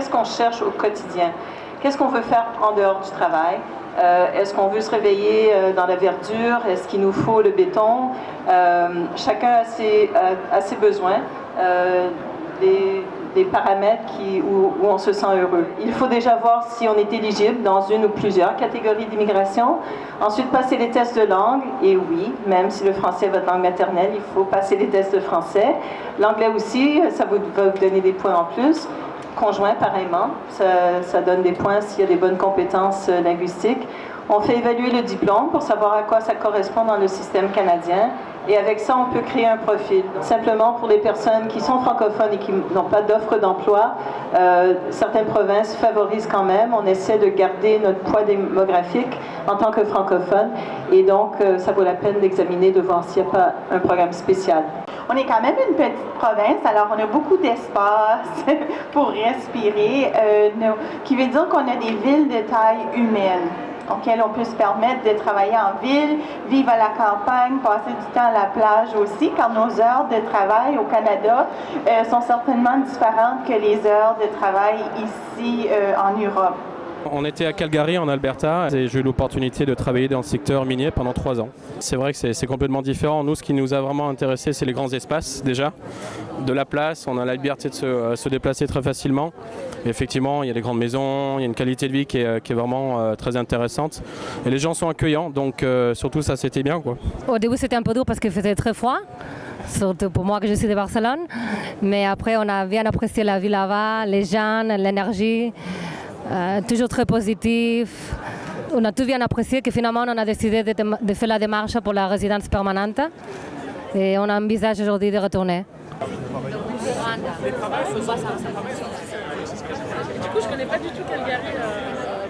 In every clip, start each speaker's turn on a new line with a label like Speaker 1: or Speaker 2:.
Speaker 1: qu'est-ce qu'on cherche au quotidien? Qu'est-ce qu'on veut faire en dehors du travail? Est-ce qu'on veut se réveiller dans la verdure? Est-ce qu'il nous faut le béton? Chacun a ses besoins, des paramètres où on se sent heureux. Il faut déjà voir si on est éligible dans une ou plusieurs catégories d'immigration. Ensuite, passer les tests de langue. Et oui, même si le français est votre langue maternelle, il faut passer les tests de français. L'anglais aussi, ça va vous donner des points en plus. Conjoint, pareillement, ça donne des points s'il y a des bonnes compétences linguistiques. On fait évaluer le diplôme pour savoir à quoi ça correspond dans le système canadien. Et avec ça, on peut créer un profil. Simplement, pour les personnes qui sont francophones et qui n'ont pas d'offre d'emploi, certaines provinces favorisent quand même. On essaie de garder notre poids démographique en tant que francophone. Et donc, ça vaut la peine d'examiner, de voir s'il n'y a pas un programme spécial.
Speaker 2: On est quand même une petite province, alors on a beaucoup d'espace pour respirer, qui veut dire qu'on a des villes de taille humaine, auxquelles on peut se permettre de travailler en ville, vivre à la campagne, passer du temps à la plage aussi, car nos heures de travail au Canada sont certainement différentes que les heures de travail ici en Europe.
Speaker 3: On était à Calgary en Alberta et j'ai eu l'opportunité de travailler dans le secteur minier pendant 3 ans. C'est vrai que c'est complètement différent. Nous, ce qui nous a vraiment intéressé, c'est les grands espaces déjà. De la place, on a la liberté de se déplacer très facilement. Et effectivement, il y a des grandes maisons, il y a une qualité de vie qui est vraiment très intéressante. Et les gens sont accueillants, donc surtout ça c'était bien, quoi.
Speaker 4: Au début c'était un peu dur parce qu'il faisait très froid, surtout pour moi que je suis de Barcelone. Mais après on a bien apprécié la vie là-bas, les gens, l'énergie. Toujours très positif. On a tout bien apprécié que finalement on a décidé de faire la démarche pour la résidence permanente et on envisage aujourd'hui de retourner.
Speaker 5: Du coup, je connais pas du tout Calgary.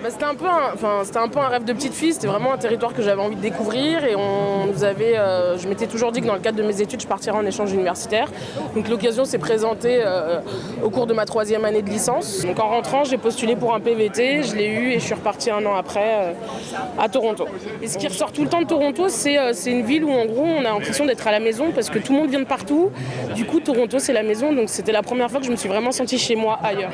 Speaker 5: C'était un peu un rêve de petite fille, c'était vraiment un territoire que j'avais envie de découvrir et je m'étais toujours dit que dans le cadre de mes études, je partirais en échange universitaire. Donc l'occasion s'est présentée au cours de ma 3e année de licence. Donc en rentrant, j'ai postulé pour un PVT, je l'ai eu et je suis repartie 1 an après à Toronto. Et ce qui ressort tout le temps de Toronto, c'est une ville où en gros on a l'impression d'être à la maison parce que tout le monde vient de partout. Du coup, Toronto c'est la maison, donc c'était la première fois que je me suis vraiment sentie chez moi ailleurs.